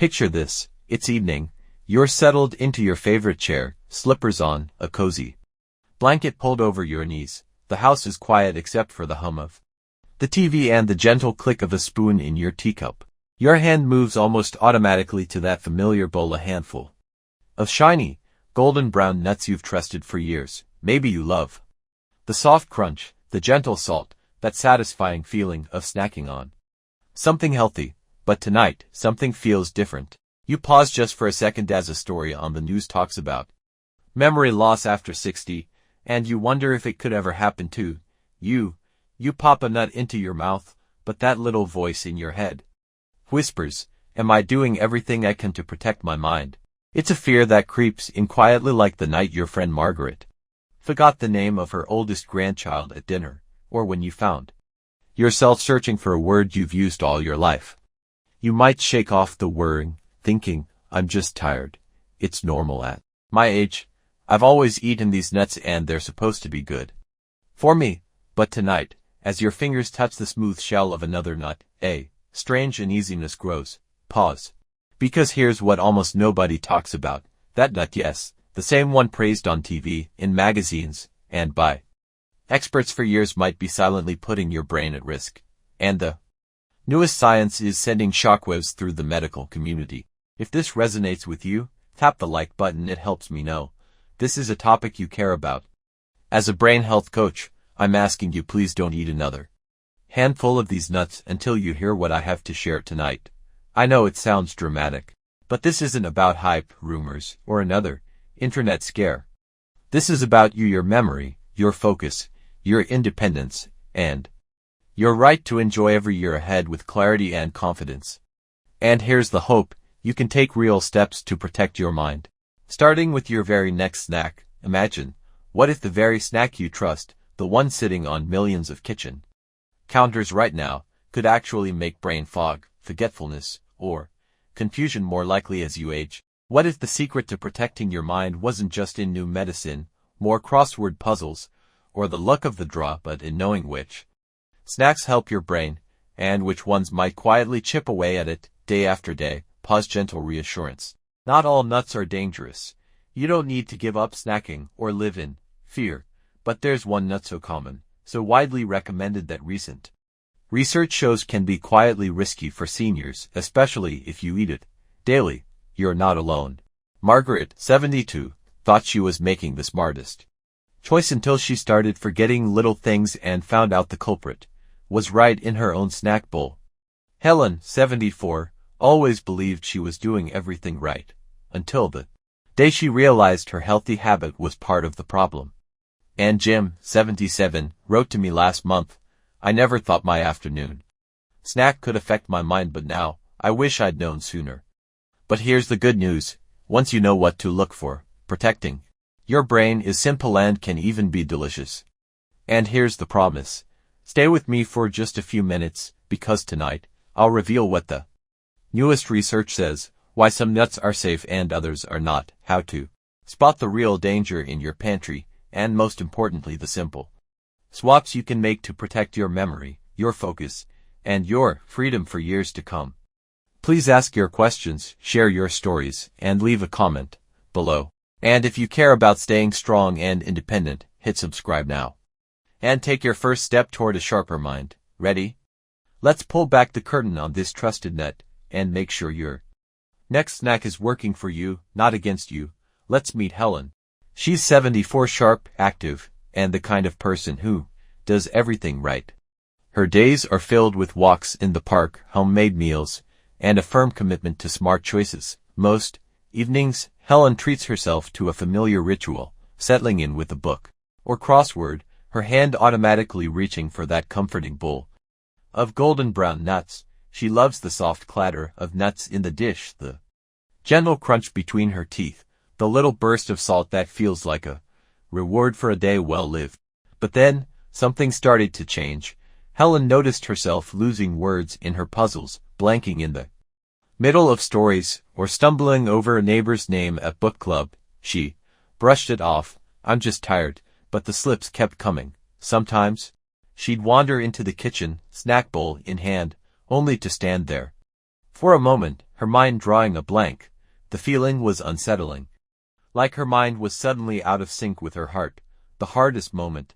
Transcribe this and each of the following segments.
Picture this, it's evening. You're settled into your favorite chair, slippers on, a cozy blanket pulled over your knees. The house is quiet except for the hum of the TV and the gentle click of a spoon in your teacup. Your hand moves almost automatically to that familiar bowl, a handful of shiny, golden brown nuts you've trusted for years. Maybe you love the soft crunch, the gentle salt, that satisfying feeling of snacking on something healthy. But tonight, something feels different. You pause just for a second as a story on the news talks about memory loss after 60, and you wonder if it could ever happen to you. You pop a nut into your mouth, but that little voice in your head whispers, "Am I doing everything I can to protect my mind?" It's a fear that creeps in quietly, like the night your friend Margaret forgot the name of her oldest grandchild at dinner, or when you found yourself searching for a word you've used all your life. You might shake off the worrying, thinking, "I'm just tired. It's normal at my age. I've always eaten these nuts and they're supposed to be good for me." But tonight, as your fingers touch the smooth shell of another nut, a strange uneasiness grows. Pause. Because here's what almost nobody talks about. That nut, yes, the same one praised on TV, in magazines, and by experts for years, might be silently putting your brain at risk. And the newest science is sending shockwaves through the medical community. If this resonates with you, tap the like button. It helps me know this is a topic you care about. As a brain health coach, I'm asking you, please don't eat another handful of these nuts until you hear what I have to share tonight. I know it sounds dramatic, but this isn't about hype, rumors, or another internet scare. This is about you, your memory, your focus, your independence, and your right to enjoy every year ahead with clarity and confidence. And here's the hope: you can take real steps to protect your mind. Starting with your very next snack. Imagine, what if the very snack you trust, the one sitting on millions of kitchen counters right now, could actually make brain fog, forgetfulness, or confusion more likely as you age? What if the secret to protecting your mind wasn't just in new medicine, more crossword puzzles, or the luck of the draw, but in knowing which snacks help your brain, and which ones might quietly chip away at it, day after day? Pause. Gentle reassurance. Not all nuts are dangerous. You don't need to give up snacking or live in fear. But there's one nut so common, so widely recommended, that recent research shows can be quietly risky for seniors, especially if you eat it daily. You're not alone. Margaret, 72, thought she was making the smartest choice until she started forgetting little things and found out the culprit was right in her own snack bowl. Helen, 74, always believed she was doing everything right, until the day she realized her healthy habit was part of the problem. And Jim, 77, wrote to me last month, "I never thought my afternoon snack could affect my mind, but now, I wish I'd known sooner." But here's the good news: once you know what to look for, protecting your brain is simple and can even be delicious. And here's the promise: stay with me for just a few minutes, because tonight, I'll reveal what the newest research says, why some nuts are safe and others are not, how to spot the real danger in your pantry, and most importantly, the simple swaps you can make to protect your memory, your focus, and your freedom for years to come. Please ask your questions, share your stories, and leave a comment below. And if you care about staying strong and independent, hit subscribe now. And take your first step toward a sharper mind. Ready? Let's pull back the curtain on this trusted net, and make sure your next snack is working for you, not against you. Let's meet Helen. She's 74, sharp, active, and the kind of person who does everything right. Her days are filled with walks in the park, homemade meals, and a firm commitment to smart choices. Most evenings, Helen treats herself to a familiar ritual, settling in with a book or crossword, her hand automatically reaching for that comforting bowl of golden brown nuts. She loves the soft clatter of nuts in the dish, the gentle crunch between her teeth, the little burst of salt that feels like a reward for a day well lived. But then, something started to change. Helen noticed herself losing words in her puzzles, blanking in the middle of stories, or stumbling over a neighbor's name at book club. She brushed it off. "I'm just tired," but the slips kept coming. Sometimes, she'd wander into the kitchen, snack bowl in hand, only to stand there for a moment, her mind drawing a blank. The feeling was unsettling. Like her mind was suddenly out of sync with her heart, the hardest moment.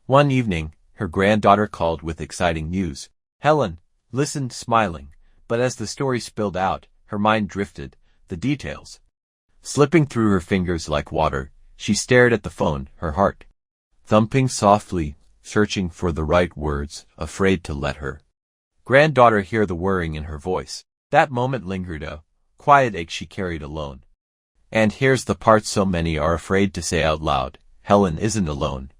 One evening, her granddaughter called with exciting news. Helen listened, smiling, but as the story spilled out, her mind drifted, the details slipping through her fingers like water. She stared at the phone, her heart thumping softly, searching for the right words, afraid to let her granddaughter hear the worrying in her voice. That moment lingered, a quiet ache she carried alone. And here's the part so many are afraid to say out loud: Helen isn't alone.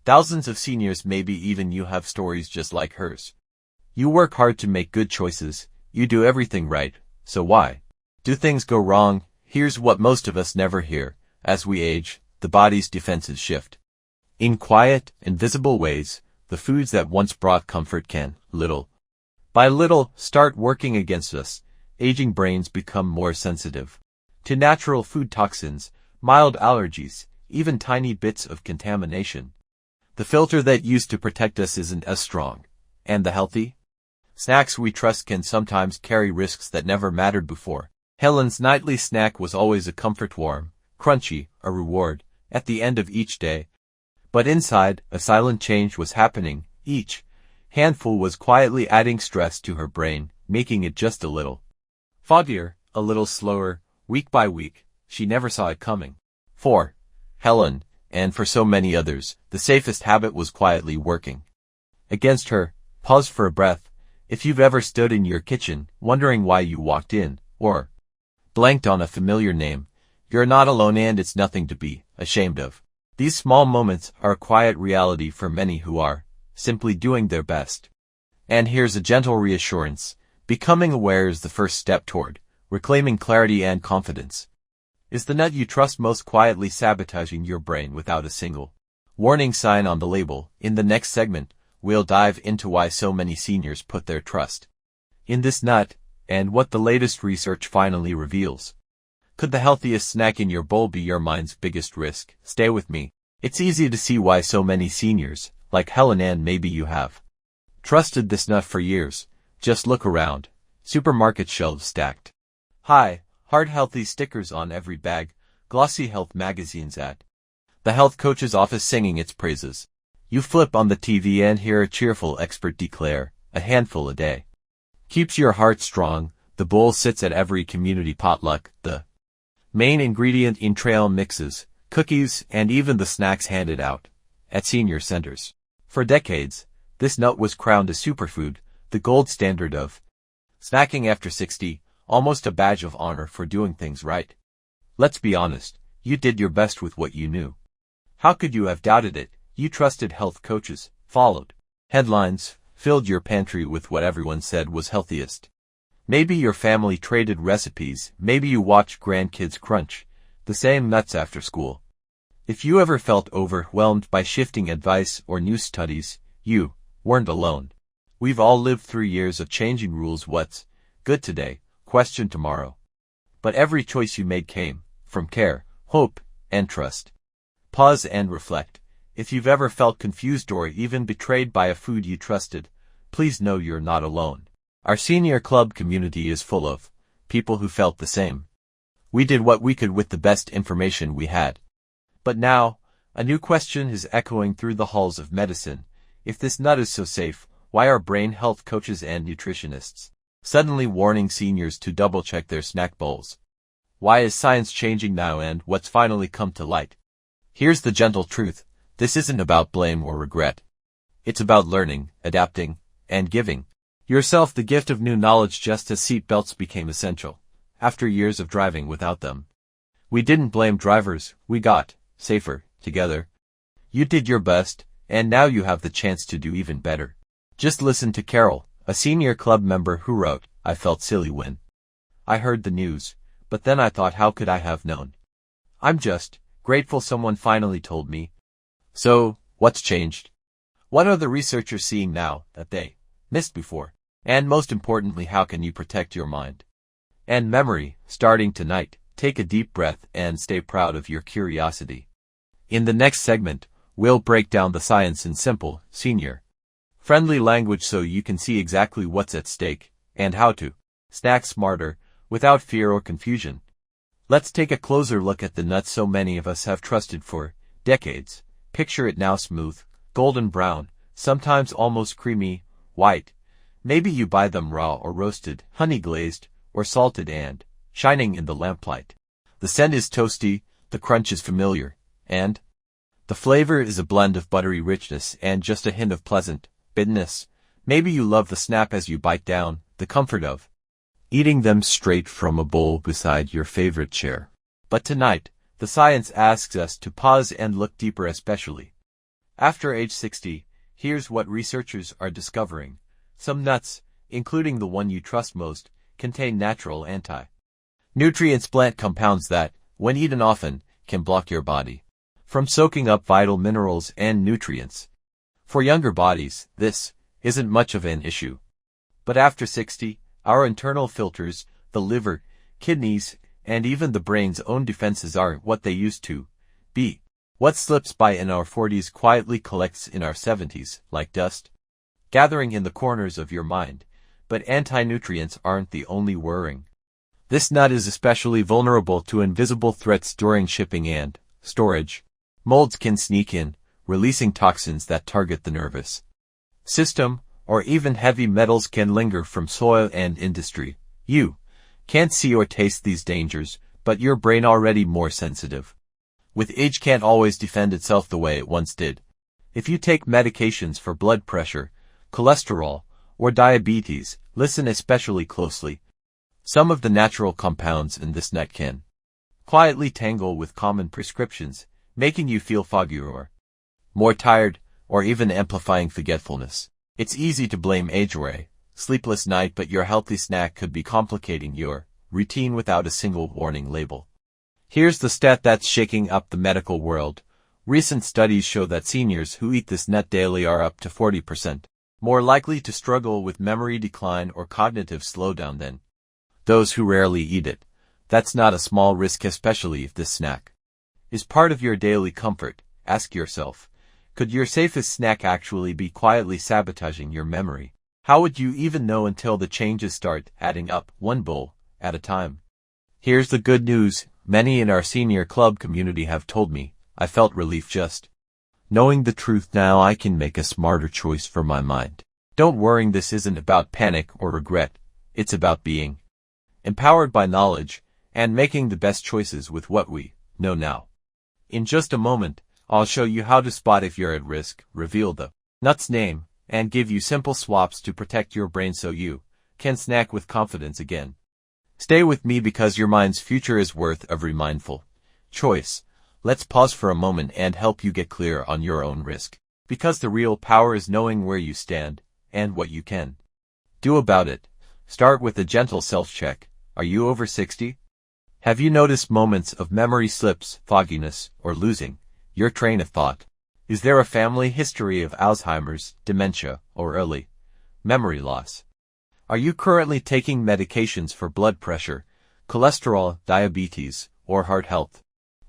Thousands of seniors, maybe even you, have stories just like hers. You work hard to make good choices, you do everything right, so why do things go wrong? Here's what most of us never hear. As we age, the body's defenses shift. In quiet, invisible ways, the foods that once brought comfort can, little by little, start working against us. Aging brains become more sensitive to natural food toxins, mild allergies, even tiny bits of contamination. The filter that used to protect us isn't as strong. And the healthy snacks we trust can sometimes carry risks that never mattered before. Helen's nightly snack was always a comfort, warm, crunchy, a reward at the end of each day. But inside, a silent change was happening. Each handful was quietly adding stress to her brain, making it just a little foggier, a little slower, week by week. She never saw it coming. For Helen, and for so many others, the safest habit was quietly working against her. Pause for a breath. If you've ever stood in your kitchen, wondering why you walked in, or blanked on a familiar name, you're not alone, and it's nothing to be ashamed of. These small moments are a quiet reality for many who are simply doing their best. And here's a gentle reassurance. Becoming aware is the first step toward reclaiming clarity and confidence. Is the nut you trust most quietly sabotaging your brain without a single warning sign on the label? In the next segment, we'll dive into why so many seniors put their trust in this nut, and what the latest research finally reveals. Could the healthiest snack in your bowl be your mind's biggest risk? Stay with me. It's easy to see why so many seniors, like Helen, and maybe you have trusted this nut for years. Just look around. Supermarket shelves stacked high, heart healthy stickers on every bag, glossy health magazines at the health coach's office singing its praises. You flip on the TV and hear a cheerful expert declare, a handful a day keeps your heart strong. The bowl sits at every community potluck, the main ingredient in trail mixes, cookies, and even the snacks handed out at senior centers. For decades, this nut was crowned a superfood, the gold standard of snacking after 60, almost a badge of honor for doing things right. Let's be honest, you did your best with what you knew. How could you have doubted it? You trusted health coaches, followed headlines, filled your pantry with what everyone said was healthiest. Maybe your family traded recipes, maybe you watched grandkids crunch the same nuts after school. If you ever felt overwhelmed by shifting advice or new studies, you weren't alone. We've all lived through years of changing rules. What's good today, question tomorrow. But every choice you made came from care, hope, and trust. Pause and reflect. If you've ever felt confused or even betrayed by a food you trusted, please know you're not alone. Our senior club community is full of people who felt the same. We did what we could with the best information we had. But now, a new question is echoing through the halls of medicine. If this nut is so safe, why are brain health coaches and nutritionists suddenly warning seniors to double-check their snack bowls? Why is science changing now, and what's finally come to light? Here's the gentle truth. This isn't about blame or regret. It's about learning, adapting, and giving yourself the gift of new knowledge, just as seat belts became essential after years of driving without them. We didn't blame drivers, we got safer together. You did your best, and now you have the chance to do even better. Just listen to Carol, a senior club member, who wrote, "I felt silly when I heard the news, but then I thought, how could I have known? I'm just grateful someone finally told me." So, what's changed? What are the researchers seeing now that they missed before? And most importantly, how can you protect your mind and memory? Starting tonight, take a deep breath and stay proud of your curiosity. In the next segment, we'll break down the science in simple, senior-friendly language so you can see exactly what's at stake and how to snack smarter without fear or confusion. Let's take a closer look at the nuts so many of us have trusted for decades. Picture it now: smooth, golden brown, sometimes almost creamy white. Maybe you buy them raw or roasted, honey glazed, or salted and shining in the lamplight. The scent is toasty, the crunch is familiar, and the flavor is a blend of buttery richness and just a hint of pleasant bitterness. Maybe you love the snap as you bite down, the comfort of eating them straight from a bowl beside your favorite chair. But tonight, the science asks us to pause and look deeper, especially after age 60. Here's what researchers are discovering. Some nuts, including the one you trust most, contain natural anti-nutrients, plant compounds that, when eaten often, can block your body from soaking up vital minerals and nutrients. For younger bodies, this isn't much of an issue. But after 60, our internal filters, the liver, kidneys, and even the brain's own defenses aren't what they used to be. What slips by in our 40s quietly collects in our 70s, like dust, gathering in the corners of your mind. But anti-nutrients aren't the only worrying. This nut is especially vulnerable to invisible threats during shipping and storage. Molds can sneak in, releasing toxins that target the nervous system, or even heavy metals can linger from soil and industry. You can't see or taste these dangers, but your brain, already more sensitive with age, can't always defend itself the way it once did. If you take medications for blood pressure, cholesterol, or diabetes, listen especially closely. Some of the natural compounds in this nut can quietly tangle with common prescriptions, making you feel foggier or more tired, or even amplifying forgetfulness. It's easy to blame age or a sleepless night, but your healthy snack could be complicating your routine without a single warning label. Here's the stat that's shaking up the medical world. Recent studies show that seniors who eat this nut daily are up to 40% more likely to struggle with memory decline or cognitive slowdown than those who rarely eat it. That's not a small risk, especially if this snack is part of your daily comfort. Ask yourself, could your safest snack actually be quietly sabotaging your memory? How would you even know until the changes start adding up, one bowl at a time? Here's the good news. Many in our senior club community have told me, I felt relief just knowing the truth. Now I can make a smarter choice for my mind. Don't worry, this isn't about panic or regret. It's about being empowered by knowledge and making the best choices with what we know now. In just a moment, I'll show you how to spot if you're at risk, reveal the nut's name, and give you simple swaps to protect your brain so you can snack with confidence again. Stay with me, because your mind's future is worth every mindful choice. Let's pause for a moment and help you get clear on your own risk. Because the real power is knowing where you stand and what you can do about it. Start with a gentle self-check. Are you over 60? Have you noticed moments of memory slips, fogginess, or losing your train of thought? Is there a family history of Alzheimer's, dementia, or early memory loss? Are you currently taking medications for blood pressure, cholesterol, diabetes, or heart health?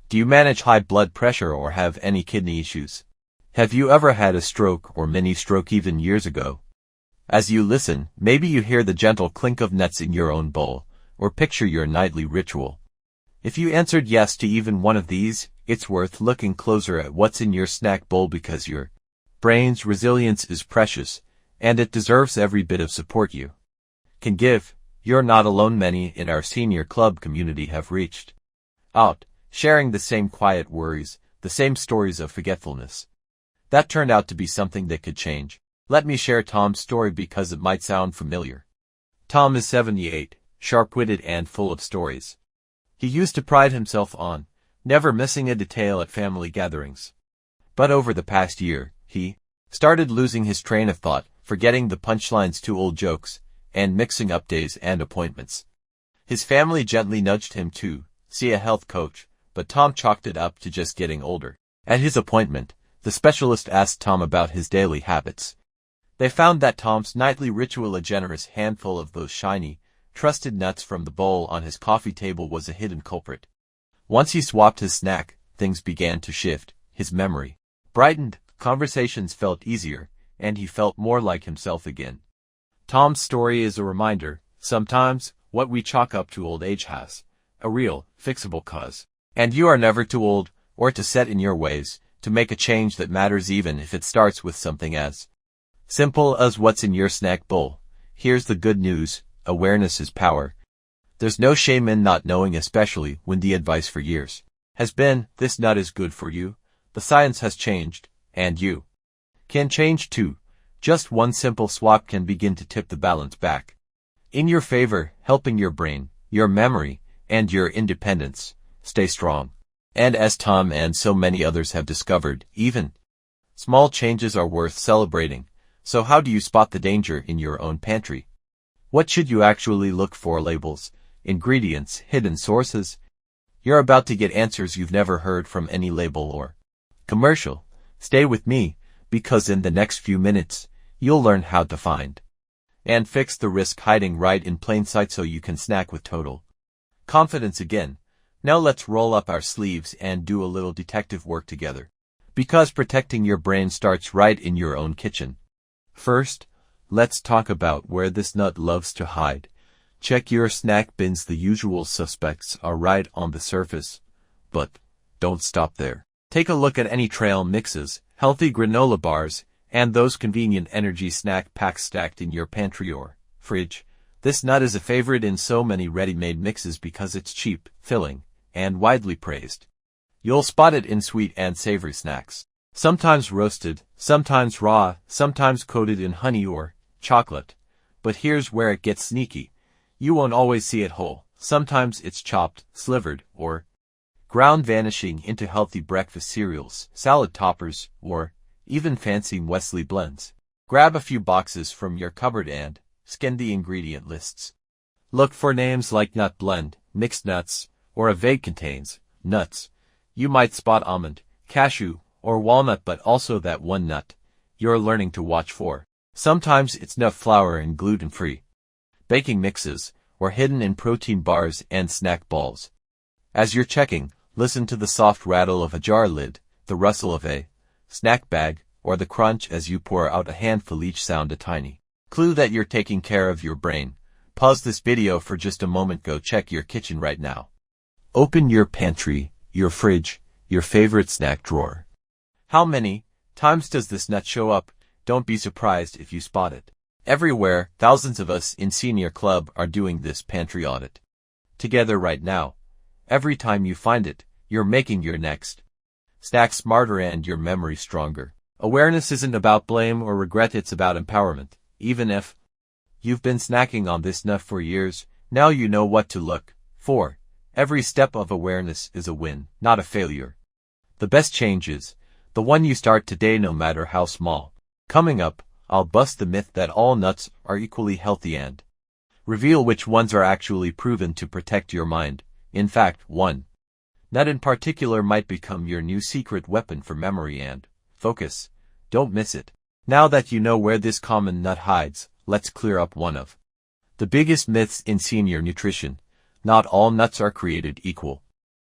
Do you manage high blood pressure or have any kidney issues? Have you ever had a stroke or mini stroke even years ago? As you listen, maybe you hear the gentle clink of nuts in your own bowl, or picture your nightly ritual. If you answered yes to even one of these, it's worth looking closer at what's in your snack bowl, because your brain's resilience is precious, and it deserves every bit of support you can give. You're not alone. Many in our senior club community have reached out, sharing the same quiet worries, the same stories of forgetfulness that turned out to be something that could change. Let me share Tom's story because it might sound familiar. Tom is 78, sharp-witted and full of stories. He used to pride himself on never missing a detail at family gatherings. But over the past year, he started losing his train of thought, forgetting the punchlines to old jokes, and mixing up days and appointments. His family gently nudged him to see a health coach, but Tom chalked it up to just getting older. At his appointment, the specialist asked Tom about his daily habits. They found that Tom's nightly ritual, a generous handful of those shiny, trusted nuts from the bowl on his coffee table, was a hidden culprit. Once he swapped his snack, things began to shift. His memory brightened, conversations felt easier, and he felt more like himself again. Tom's story is a reminder. Sometimes, what we chalk up to old age has a real, fixable cause. And you are never too old, or too set in your ways, to make a change that matters even if it starts with something as simple as what's in your snack bowl. Here's the good news, awareness is power. There's no shame in not knowing, especially when the advice for years has been, this nut is good for you. The science has changed, and you can change too. Just one simple swap can begin to tip the balance back in your favor, helping your brain, your memory, and your independence stay strong. And as Tom and so many others have discovered, even small changes are worth celebrating. So how do you spot the danger in your own pantry? What should you actually look for? Labels, ingredients, hidden sources? You're about to get answers you've never heard from any label or commercial. Stay with me, because in the next few minutes, you'll learn how to find and fix the risk hiding right in plain sight so you can snack with total confidence again. Now let's roll up our sleeves and do a little detective work together. Because protecting your brain starts right in your own kitchen. First, let's talk about where this nut loves to hide. Check your snack bins. The usual suspects are right on the surface. But don't stop there. Take a look at any trail mixes, healthy granola bars, and those convenient energy snack packs stacked in your pantry or fridge. This nut is a favorite in so many ready-made mixes because it's cheap, filling, and widely praised. You'll spot it in sweet and savory snacks. Sometimes roasted, sometimes raw, sometimes coated in honey or chocolate. But here's where it gets sneaky. You won't always see it whole. Sometimes it's chopped, slivered, or ground, vanishing into healthy breakfast cereals, salad toppers, or even fancy Wesley blends. Grab a few boxes from your cupboard and scan the ingredient lists. Look for names like nut blend, mixed nuts, or a vague contains nuts. You might spot almond, cashew, or walnut, but also that one nut you're learning to watch for. Sometimes it's nut flour and gluten-free baking mixes, or hidden in protein bars and snack balls. As you're checking, listen to the soft rattle of a jar lid, the rustle of a snack bag, or the crunch as you pour out a handful. Each sound a tiny clue that you're taking care of your brain. Pause this video for just a moment. Go check your kitchen right now. Open your pantry, your fridge, your favorite snack drawer. How many times does this nut show up? Don't be surprised if you spot it everywhere. Thousands of us in Senior Club are doing this pantry audit together right now. Every time you find it, you're making your next snack smarter and your memory stronger. Awareness isn't about blame or regret, it's about empowerment. Even if you've been snacking on this nut for years, now you know what to look for. Every step of awareness is a win, not a failure. The best change is the one you start today, no matter how small. Coming up, I'll bust the myth that all nuts are equally healthy and reveal which ones are actually proven to protect your mind. In fact, one nut in particular might become your new secret weapon for memory and focus. Don't miss it. Now that you know where this common nut hides, let's clear up one of the biggest myths in senior nutrition. Not all nuts are created equal.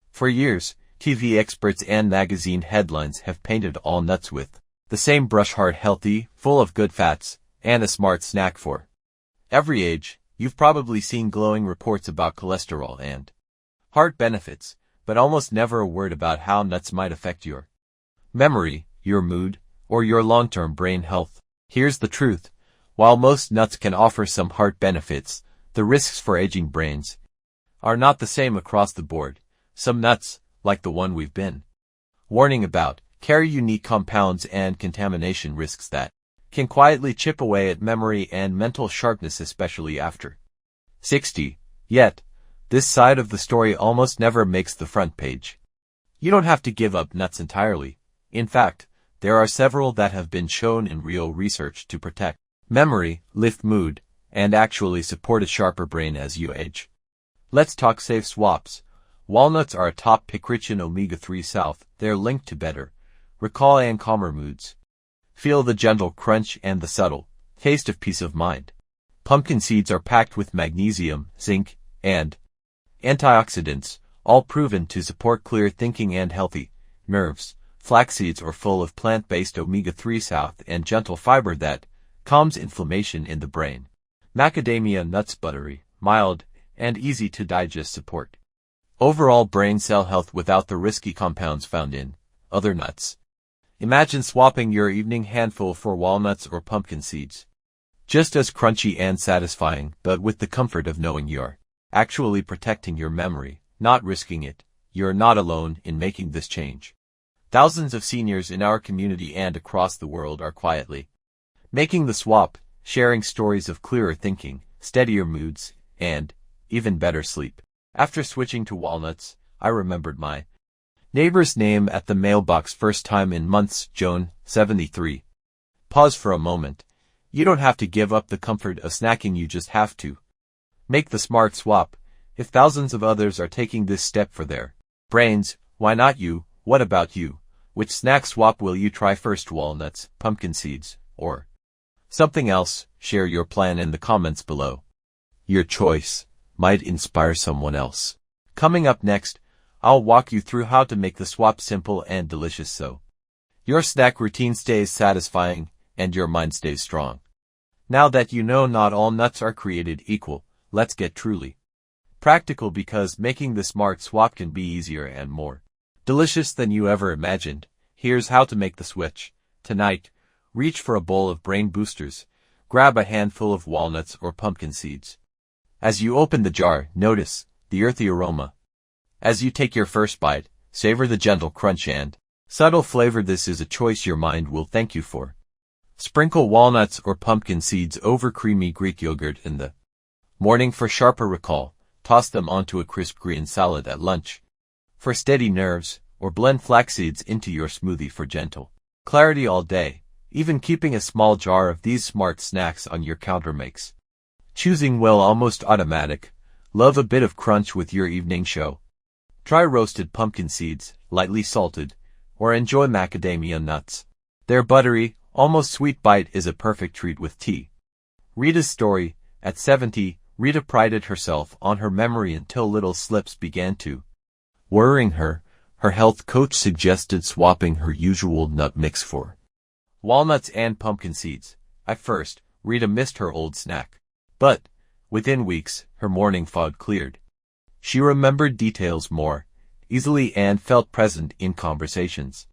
For years, TV experts and magazine headlines have painted all nuts with the same brush: hard, healthy, full of good fats, and a smart snack for every age. You've probably seen glowing reports about cholesterol and heart benefits, but almost never a word about how nuts might affect your memory, your mood, or your long-term brain health. Here's the truth. While most nuts can offer some heart benefits, the risks for aging brains are not the same across the board. Some nuts, like the one we've been warning about, carry unique compounds and contamination risks that can quietly chip away at memory and mental sharpness, especially after 60. Yet, this side of the story almost never makes the front page. You don't have to give up nuts entirely. In fact, there are several that have been shown in real research to protect memory, lift mood, and actually support a sharper brain as you age. Let's talk safe swaps. Walnuts are a top pick, rich in omega-3 south. They're linked to better recall and calmer moods. Feel the gentle crunch and the subtle taste of peace of mind. Pumpkin seeds are packed with magnesium, zinc, and antioxidants, all proven to support clear thinking and healthy nerves. Flax seeds are full of plant-based omega-3 south and gentle fiber that calms inflammation in the brain. Macadamia nuts, buttery, mild, and easy to digest support. Overall brain cell health without the risky compounds found in other nuts. Imagine swapping your evening handful for walnuts or pumpkin seeds. Just as crunchy and satisfying, but with the comfort of knowing you're actually protecting your memory, not risking it. You're not alone in making this change. Thousands of seniors in our community and across the world are quietly making the swap, sharing stories of clearer thinking, steadier moods, and even better sleep. After switching to walnuts, I remembered my neighbor's name at the mailbox first time in months, Joan, 73. Pause for a moment. You don't have to give up the comfort of snacking, you just have to make the smart swap. If thousands of others are taking this step for their brains, why not you? What about you? Which snack swap will you try first, walnuts, pumpkin seeds, or something else? Share your plan in the comments below. Your choice might inspire someone else. Coming up next, I'll walk you through how to make the swap simple and delicious so your snack routine stays satisfying and your mind stays strong. Now that you know not all nuts are created equal, let's get truly practical, because making the smart swap can be easier and more delicious than you ever imagined. Here's how to make the switch. Tonight, reach for a bowl of brain boosters. Grab a handful of walnuts or pumpkin seeds. As you open the jar, notice the earthy aroma. As you take your first bite, savor the gentle crunch and subtle flavor. This is a choice your mind will thank you for. Sprinkle walnuts or pumpkin seeds over creamy Greek yogurt in the morning for sharper recall. Toss them onto a crisp green salad at lunch for steady nerves, or blend flax seeds into your smoothie for gentle clarity all day. Even keeping a small jar of these smart snacks on your counter makes choosing well almost automatic. Love a bit of crunch with your evening show? Try roasted pumpkin seeds, lightly salted, or enjoy macadamia nuts. Their buttery, almost sweet bite is a perfect treat with tea. Rita's story. At 70, Rita prided herself on her memory until little slips began to worrying her. Her health coach suggested swapping her usual nut mix for walnuts and pumpkin seeds. At first, Rita missed her old snack. But, within weeks, her morning fog cleared. She remembered details more easily and felt present in conversations.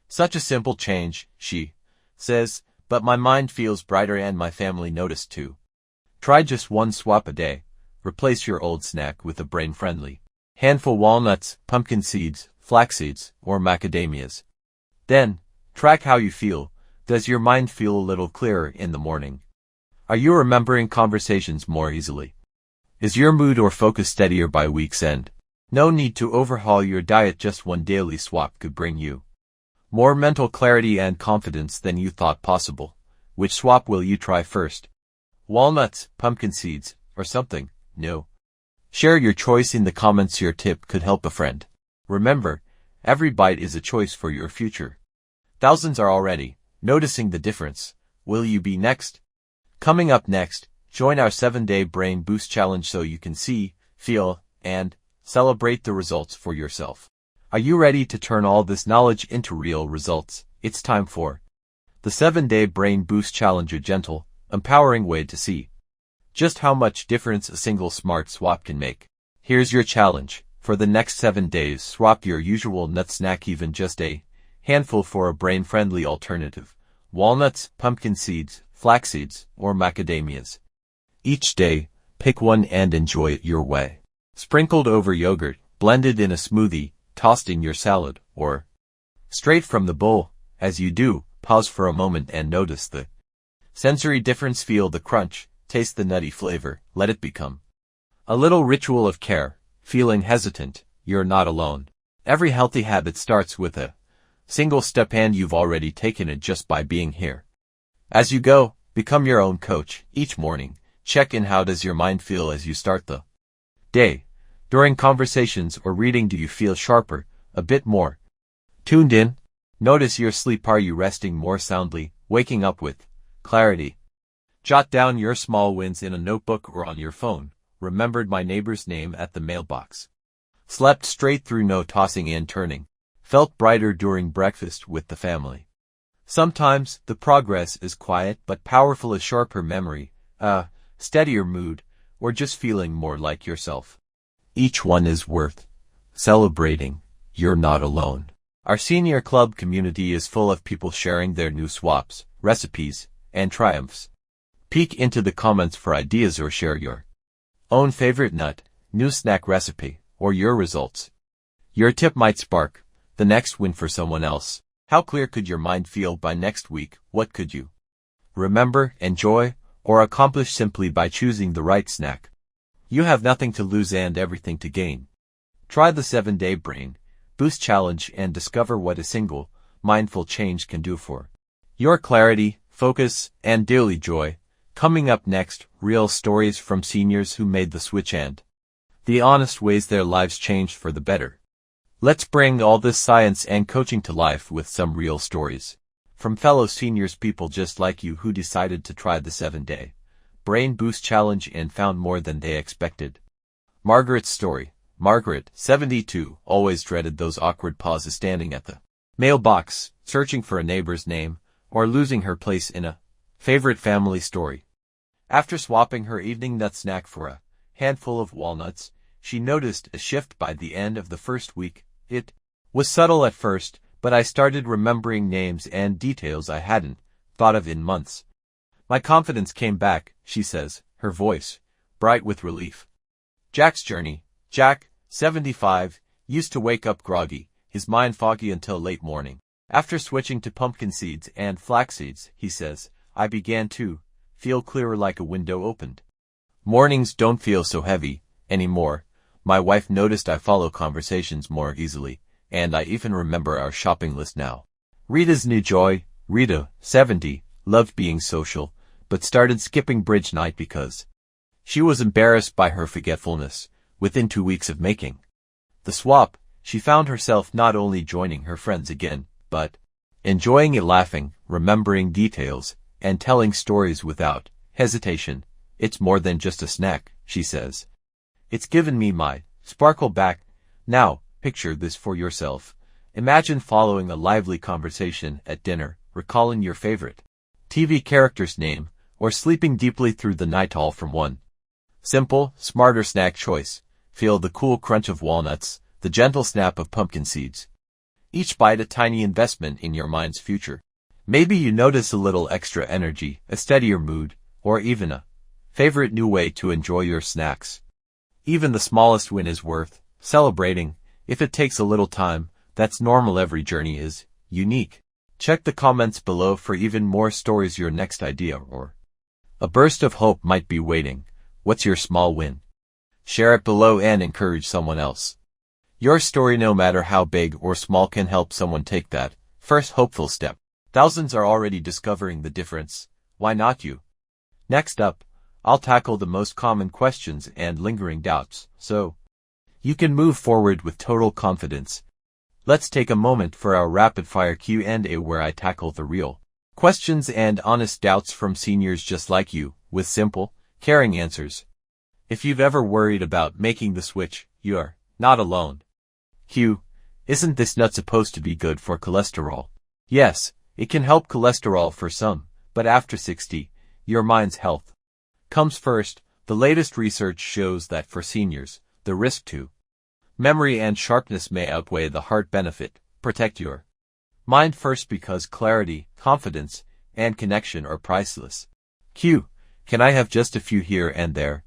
Such a simple change, she says, but my mind feels brighter and my family noticed too. Try just one swap a day. Replace your old snack with a brain-friendly handful walnuts, pumpkin seeds, flax seeds, or macadamias. Then, track how you feel. Does your mind feel a little clearer in the morning? Are you remembering conversations more easily? Is your mood or focus steadier by week's end? No need to overhaul your diet, just one daily swap could bring you more mental clarity and confidence than you thought possible. Which swap will you try first? Walnuts, pumpkin seeds, or something new? Share your choice in the comments. Your tip could help a friend. Remember, every bite is a choice for your future. Thousands are already noticing the difference. Will you be next? Coming up next, join our 7-day Brain Boost Challenge so you can see, feel, and celebrate the results for yourself. Are you ready to turn all this knowledge into real results? It's time for the 7-day Brain Boost Challenge, a gentle, empowering way to see just how much difference a single smart swap can make. Here's your challenge. For the next 7 days, swap your usual nut snack, even just a handful, for a brain-friendly alternative. Walnuts, pumpkin seeds, flax seeds, or macadamias. Each day, pick one and enjoy it your way. Sprinkled over yogurt, blended in a smoothie, tossed in your salad, or straight from the bowl. As you do, pause for a moment and notice the sensory difference. Feel the crunch, taste the nutty flavor. Let it become a little ritual of care. Feeling hesitant? You're not alone. Every healthy habit starts with a single step, and you've already taken it just by being here. As you go, become your own coach. Each morning, check in. How does your mind feel as you start the day? During conversations or reading, do you feel sharper, a bit more tuned in? Notice your sleep. Are you resting more soundly, waking up with clarity? Jot down your small wins in a notebook or on your phone. Remembered my neighbor's name at the mailbox. Slept straight through, no tossing and turning. Felt brighter during breakfast with the family. Sometimes the progress is quiet but powerful. A sharper memory, a steadier mood, or just feeling more like yourself. Each one is worth celebrating. You're not alone. Our senior club community is full of people sharing their new swaps, recipes, and triumphs. Peek into the comments for ideas or share your own favorite nut, new snack recipe, or your results. Your tip might spark the next win for someone else. How clear could your mind feel by next week? What could you remember, enjoy, or accomplish simply by choosing the right snack? You have nothing to lose and everything to gain. Try the 7-day brain boost challenge and discover what a single, mindful change can do for your clarity, focus, and daily joy. Coming up next, real stories from seniors who made the switch and the honest ways their lives changed for the better. Let's bring all this science and coaching to life with some real stories from fellow seniors, people just like you who decided to try the 7-day brain boost challenge and found more than they expected. Margaret's story. Margaret, 72, always dreaded those awkward pauses standing at the mailbox, searching for a neighbor's name, or losing her place in a favorite family story. After swapping her evening nut snack for a handful of walnuts, she noticed a shift by the end of the first week. It was subtle at first, but I started remembering names and details I hadn't thought of in months. My confidence came back, she says, her voice bright with relief. Jack's journey. Jack, 75, used to wake up groggy, his mind foggy until late morning. After switching to pumpkin seeds and flax seeds, he says, I began to feel clearer, like a window opened. Mornings don't feel so heavy anymore. My wife noticed I follow conversations more easily, and I even remember our shopping list now. Rita's new joy. Rita, 70, loved being social, but started skipping bridge night because she was embarrassed by her forgetfulness. Within 2 weeks of making the swap, she found herself not only joining her friends again, but enjoying it, laughing, remembering details, and telling stories without hesitation. It's more than just a snack, she says. It's given me my sparkle back. Now, picture this for yourself. Imagine following a lively conversation at dinner, recalling your favorite TV character's name, or sleeping deeply through the night all from one simple, smarter snack choice. Feel the cool crunch of walnuts, the gentle snap of pumpkin seeds. Each bite a tiny investment in your mind's future. Maybe you notice a little extra energy, a steadier mood, or even a favorite new way to enjoy your snacks. Even the smallest win is worth celebrating. If it takes a little time, that's normal. Every journey is unique. Check the comments below for even more stories. Your next idea or a burst of hope might be waiting. What's your small win? Share it below and encourage someone else. Your story, no matter how big or small, can help someone take that first hopeful step. Thousands are already discovering the difference. Why not you? Next up, I'll tackle the most common questions and lingering doubts, so you can move forward with total confidence. Let's take a moment for our rapid-fire Q&A, where I tackle the real questions and honest doubts from seniors just like you, with simple, caring answers. If you've ever worried about making the switch, you're not alone. Q. Isn't this nut supposed to be good for cholesterol? Yes, it can help cholesterol for some, but after 60, your mind's health comes first. The latest research shows that for seniors, the risk to memory and sharpness may outweigh the heart benefit. Protect your mind first, because clarity, confidence, and connection are priceless. Q. Can I have just a few here and there?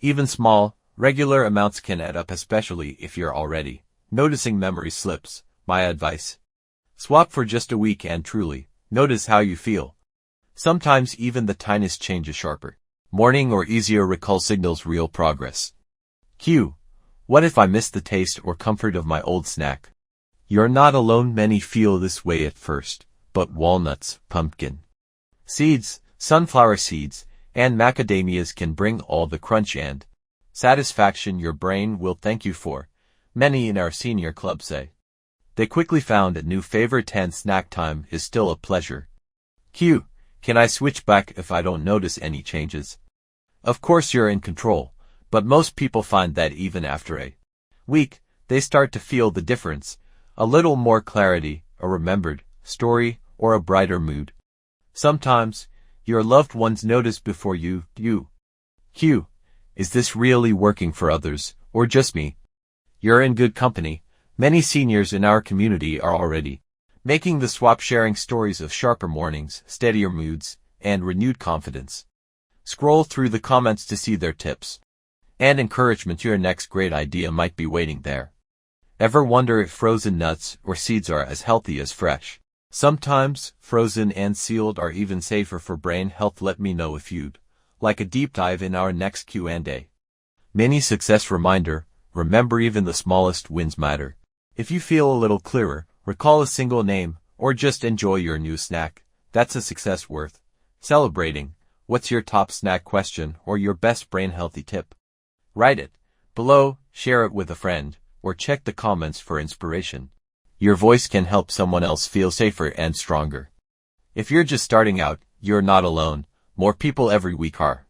Even small, regular amounts can add up, especially if you're already noticing memory slips. My advice: swap for just a week and truly notice how you feel. Sometimes even the tiniest change, a sharper morning or easier recall, signals real progress. Q. What if I miss the taste or comfort of my old snack? You're not alone. Many feel this way at first, but walnuts, pumpkin seeds, sunflower seeds, and macadamias can bring all the crunch and satisfaction your brain will thank you for. Many in our senior club say they quickly found a new favorite, and snack time is still a pleasure. Q. Can I switch back if I don't notice any changes? Of course you're in control, but most people find that even after a week, they start to feel the difference. A little more clarity, a remembered story, or a brighter mood. Sometimes, your loved ones notice before you do. Q. Is this really working for others, or just me? You're in good company. Many seniors in our community are already making the swap, sharing stories of sharper mornings, steadier moods, and renewed confidence. Scroll through the comments to see their tips and encouragement. Your next great idea might be waiting there. Ever wonder if frozen nuts or seeds are as healthy as fresh? Sometimes, frozen and sealed are even safer for brain health. Let me know if you'd like a deep dive in our next Q&A. Mini success reminder: remember, even the smallest wins matter. If you feel a little clearer, recall a single name, or just enjoy your new snack, that's a success worth celebrating. What's your top snack question or your best brain healthy tip? Write it below, share it with a friend, or check the comments for inspiration. Your voice can help someone else feel safer and stronger. If you're just starting out, you're not alone. More people every week are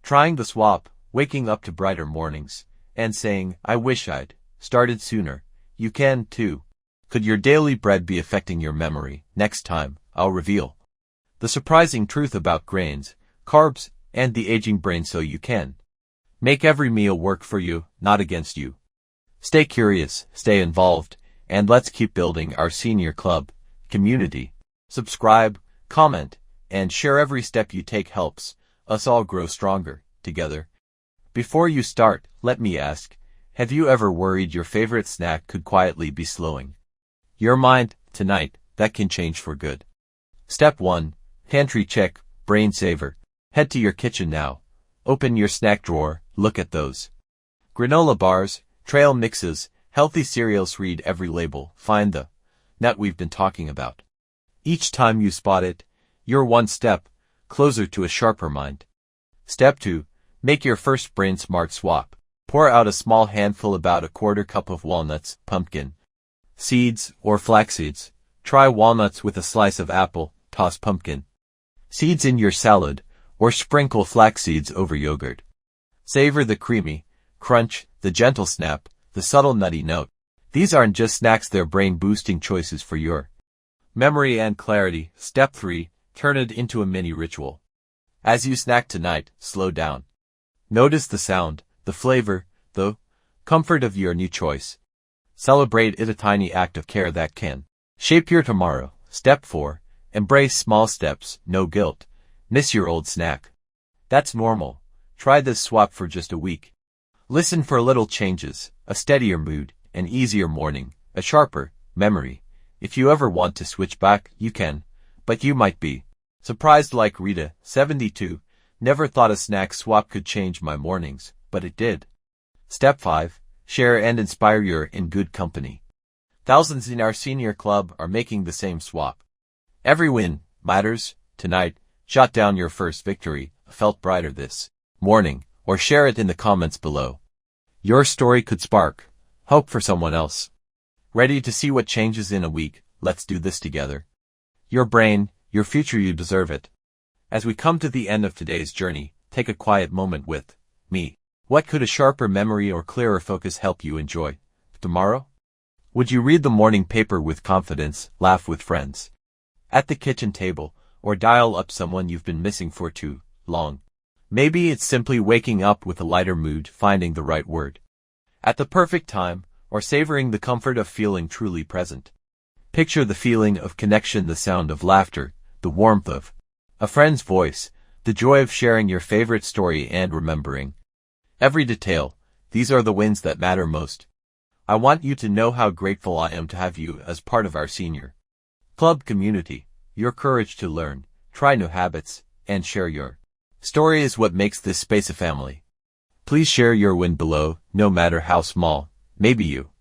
trying the swap, waking up to brighter mornings, and saying, "I wish I'd started sooner." You can too. Could your daily bread be affecting your memory? Next time, I'll reveal the surprising truth about grains, carbs, and the aging brain so you can make every meal work for you, not against you. Stay curious, stay involved, and let's keep building our senior club community. Subscribe, comment, and share. Every step you take helps us all grow stronger together. Before you start, let me ask, have you ever worried your favorite snack could quietly be slowing your mind? Tonight, that can change for good. Step 1. Pantry check, brain saver. Head to your kitchen now. Open your snack drawer, look at those granola bars, trail mixes, healthy cereals. Read every label, find the nut we've been talking about. Each time you spot it, you're one step closer to a sharper mind. Step 2. Make your first brain smart swap. Pour out a small handful, about a quarter cup, of walnuts, pumpkin seeds, or flax seeds. Try walnuts with a slice of apple, toss pumpkin seeds in your salad, or sprinkle flax seeds over yogurt. Savor the creamy crunch, the gentle snap, the subtle nutty note. These aren't just snacks, they're brain-boosting choices for your memory and clarity. Step 3. Turn it into a mini ritual. As you snack tonight, slow down. Notice the sound, the flavor, the comfort of your new choice. Celebrate it, a tiny act of care that can shape your tomorrow. Step 4. Embrace small steps, no guilt. Miss your old snack? That's normal. Try this swap for just a week. Listen for little changes, a steadier mood, an easier morning, a sharper memory. If you ever want to switch back, you can, but you might be surprised. Like Rita, 72, never thought a snack swap could change my mornings, but it did. Step 5. Share and inspire. You're in good company. Thousands in our senior club are making the same swap. Every win matters. Tonight, jot down your first victory, felt brighter this morning, or share it in the comments below. Your story could spark hope for someone else. Ready to see what changes in a week? Let's do this together. Your brain, your future, you deserve it. As we come to the end of today's journey, take a quiet moment with me. What could a sharper memory or clearer focus help you enjoy tomorrow? Would you read the morning paper with confidence, laugh with friends at the kitchen table, or dial up someone you've been missing for too long? Maybe it's simply waking up with a lighter mood, finding the right word at the perfect time, or savoring the comfort of feeling truly present. Picture the feeling of connection, the sound of laughter, the warmth of a friend's voice, the joy of sharing your favorite story and remembering every detail. These are the wins that matter most. I want you to know how grateful I am to have you as part of our senior club community. Your courage to learn, try new habits, and share your story is what makes this space a family. Please share your win below, no matter how small. Maybe you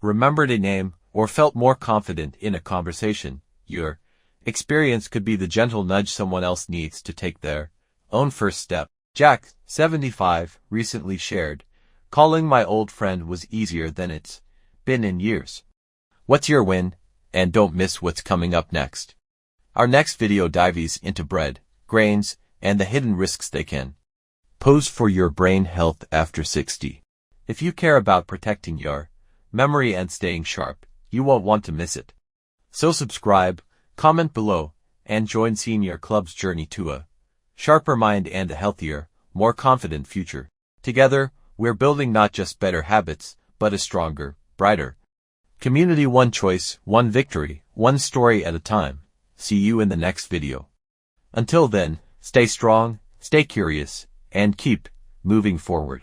remembered a name or felt more confident in a conversation. Your experience could be the gentle nudge someone else needs to take their own first step. Jack, 75, recently shared, "Calling my old friend was easier than it's been in years." What's your win? And don't miss what's coming up next. Our next video dives into bread, grains, and the hidden risks they can pose for your brain health after 60. If you care about protecting your memory and staying sharp, you won't want to miss it. So subscribe, comment below, and join Senior Club's journey to a sharper mind and a healthier, more confident future. Together, we're building not just better habits, but a stronger, brighter community. One choice, one victory, one story at a time. See you in the next video. Until then, stay strong, stay curious, and keep moving forward.